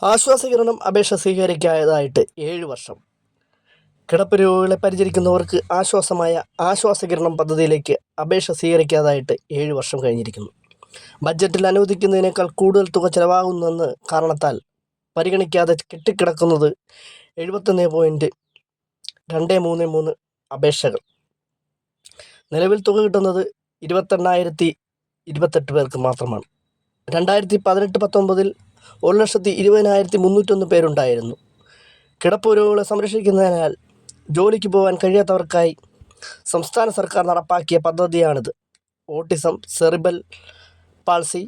ആശ്വാസകിരണം അപേക്ഷ സ്വീകരിക്കാതായിട്ട് 7 വർഷം. കിടപ്പ് രോഗികളെ പരിചരിക്കുന്നവർക്ക് ആശ്വാസമായ ആശ്വാസകിരണം പദ്ധതിയിലേക്ക് അപേക്ഷ സ്വീകരിക്കാതായിട്ട് 7 വർഷം കഴിഞ്ഞിരിക്കുന്നു. ബഡ്ജറ്റിൽ അനുവദിക്കുന്നതിനേക്കാൾ കൂടുതൽ തുക ചെലവാകുന്നെന്ന് കാരണത്താൽ പരിഗണിക്കാതെ കെട്ടിക്കിടക്കുന്നത് 71.233 അപേക്ഷകൾ. നിലവിൽ തുക കിട്ടുന്നത് 28,028 പേർക്ക് മാത്രമാണ്. 2018-19 1,20,301 പേരുണ്ടായിരുന്നു. കിടപ്പ് രോഗികളെ സംരക്ഷിക്കുന്നതിനാൽ ജോലിക്ക് പോകാൻ കഴിയാത്തവർക്കായി സംസ്ഥാന സർക്കാർ നടപ്പാക്കിയ പദ്ധതിയാണിത്. ഓട്ടിസം, സെറിബ്രൽ പാൾസി,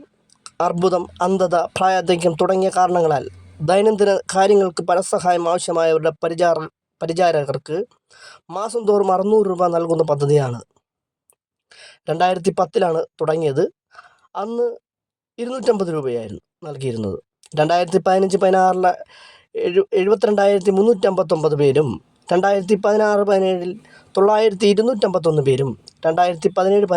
അർബുദം, അന്ധത, പ്രായാധിക്യം തുടങ്ങിയ കാരണങ്ങളാൽ ദൈനംദിന കാര്യങ്ങൾക്ക് പരസഹായം ആവശ്യമായവരുടെ പരിചാരകർക്ക് മാസം തോറും 600 രൂപ നൽകുന്ന പദ്ധതിയാണ്. 2010 തുടങ്ങിയത്. അന്ന് 250 രൂപയായിരുന്നു നൽകിയിരുന്നത്. 2015-16 72,359 പേരും, 2016-17 9,251 പേരും, 2017-18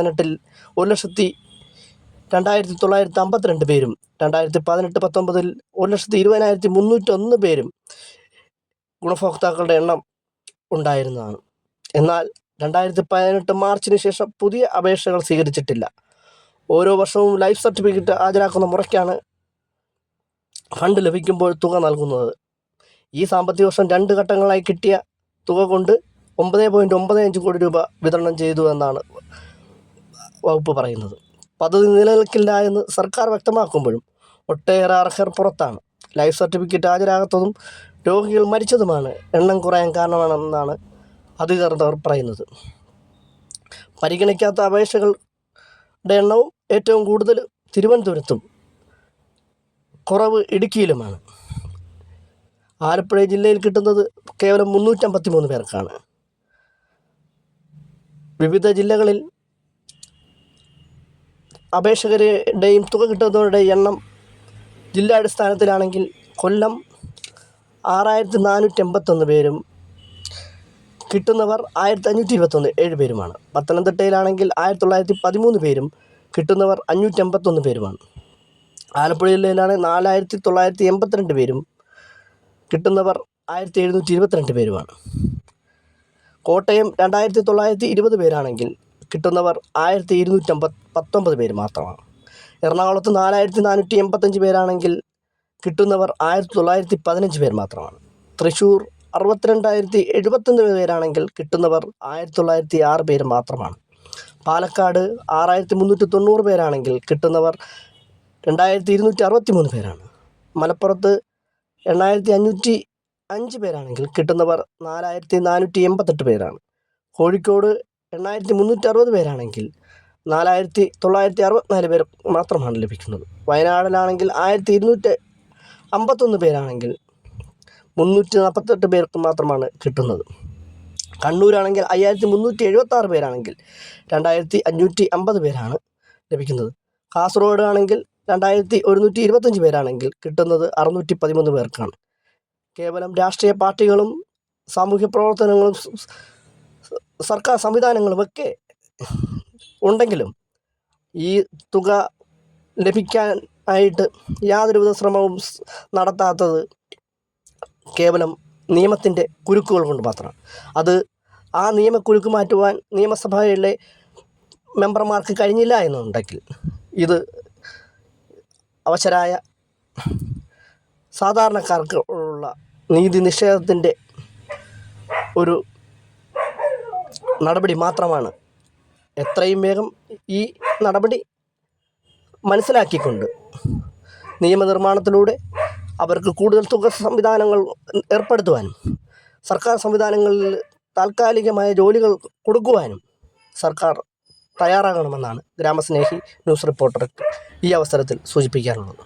1,02,952 പേരും, 2018-19 1,20,301 പേരും ഗുണഭോക്താക്കളുടെ എണ്ണം ഉണ്ടായിരുന്നതാണ്. എന്നാൽ 2018 മാർച്ചിന് ശേഷം പുതിയ അപേക്ഷകൾ സ്വീകരിച്ചിട്ടില്ല. ഓരോ വർഷവും ലൈഫ് സർട്ടിഫിക്കറ്റ് ഹാജരാക്കുന്ന മുറയ്ക്കാണ് ഫണ്ട് ലഭിക്കുമ്പോൾ തുക നൽകുന്നത്. ഈ സാമ്പത്തിക വർഷം 2 ഘട്ടങ്ങളായി കിട്ടിയ തുക കൊണ്ട് 9.95 കോടി രൂപ വിതരണം ചെയ്തു എന്നാണ് വകുപ്പ് പറയുന്നത്. പദ്ധതി നിലനിൽക്കില്ല എന്ന് സർക്കാർ വ്യക്തമാക്കുമ്പോഴും ഒട്ടേറെ അർഹർ പുറത്താണ്. ലൈഫ് സർട്ടിഫിക്കറ്റ് ഹാജരാകാത്തതും രോഗികൾ മരിച്ചതുമാണ് എണ്ണം കുറയാൻ കാരണമെന്നാണ് അധികൃതർ പറയുന്നത്. പരിഗണിക്കാത്ത അപേക്ഷകളുടെ എണ്ണവും ഏറ്റവും കൂടുതൽ തിരുവനന്തപുരത്തും കുറവ് ഇടുക്കിയിലുമാണ്. ആലപ്പുഴ ജില്ലയിൽ കിട്ടുന്നത് കേവലം 353 പേർക്കാണ്. വിവിധ ജില്ലകളിൽ അപേക്ഷകരുടെയും തുക കിട്ടുന്നവരുടെ എണ്ണം ജില്ലാടിസ്ഥാനത്തിലാണെങ്കിൽ കൊല്ലം 6,481 പേരും കിട്ടുന്നവർ 1,521 7 പേരുമാണ്. പത്തനംതിട്ടയിലാണെങ്കിൽ 1,913 പേരും കിട്ടുന്നവർ 581 പേരുമാണ്. ആലപ്പുഴ ജില്ലയിലാണ് 4,982 പേരും കിട്ടുന്നവർ 1,722 പേരുമാണ്. കോട്ടയം 2,920 പേരാണെങ്കിൽ കിട്ടുന്നവർ 1,219 പേര് മാത്രമാണ്. എറണാകുളത്ത് 4,485 പേരാണെങ്കിൽ കിട്ടുന്നവർ 1,915 പേർ മാത്രമാണ്. തൃശ്ശൂർ 62,071 പേരാണെങ്കിൽ കിട്ടുന്നവർ 1,906 പേര് മാത്രമാണ്. പാലക്കാട് 6,390 പേരാണെങ്കിൽ കിട്ടുന്നവർ 2,263 പേരാണ്. മലപ്പുറത്ത് 8,505 പേരാണെങ്കിൽ കിട്ടുന്നവർ 4,488 പേരാണ്. കോഴിക്കോട് 8,360 പേരാണെങ്കിൽ 4,964 പേർ മാത്രമാണ് ലഭിക്കുന്നത്. വയനാടിലാണെങ്കിൽ 1,251 പേരാണെങ്കിൽ 348 പേർക്ക് മാത്രമാണ് കിട്ടുന്നത്. കണ്ണൂരാണെങ്കിൽ 5,376 പേരാണെങ്കിൽ 2,550 പേരാണ് ലഭിക്കുന്നത്. കാസർഗോഡ് ആണെങ്കിൽ 2,125 പേരാണെങ്കിൽ കിട്ടുന്നത് 613 പേർക്കാണ്. കേവലം രാഷ്ട്രീയ പാർട്ടികളും സാമൂഹ്യ പ്രവർത്തനങ്ങളും സർക്കാർ സംവിധാനങ്ങളുമൊക്കെ ഉണ്ടെങ്കിലും ഈ തുക ലഭിക്കാനായിട്ട് യാതൊരുവിധ ശ്രമവും നടത്താത്തത് കേവലം നിയമത്തിൻ്റെ കുരുക്കുകൾ കൊണ്ട് മാത്രമാണ്. അത് ആ നിയമക്കുരുക്ക് മാറ്റുവാൻ നിയമസഭയിലെ മെമ്പർമാർക്ക് കഴിഞ്ഞില്ല എന്നുണ്ടെങ്കിൽ ഇത് അവശരായ സാധാരണക്കാർക്ക് ഉള്ള നീതി നിഷേധത്തിൻ്റെ ഒരു നടപടി മാത്രമാണ്. എത്രയും വേഗം ഈ നടപടി മനസ്സിലാക്കിക്കൊണ്ട് നിയമനിർമ്മാണത്തിലൂടെ അവർക്ക് കൂടുതൽ തുക സംവിധാനങ്ങൾ ഏർപ്പെടുത്തുവാനും സർക്കാർ സംവിധാനങ്ങളിൽ താൽക്കാലികമായ ജോലികൾ കൊടുക്കുവാനും സർക്കാർ തയ്യാറാകണമെന്നാണ് ഗ്രാമസ്നേഹി ന്യൂസ് റിപ്പോർട്ടർക്ക് ഈ അവസരത്തിൽ സൂചിപ്പിക്കാനുള്ളത്.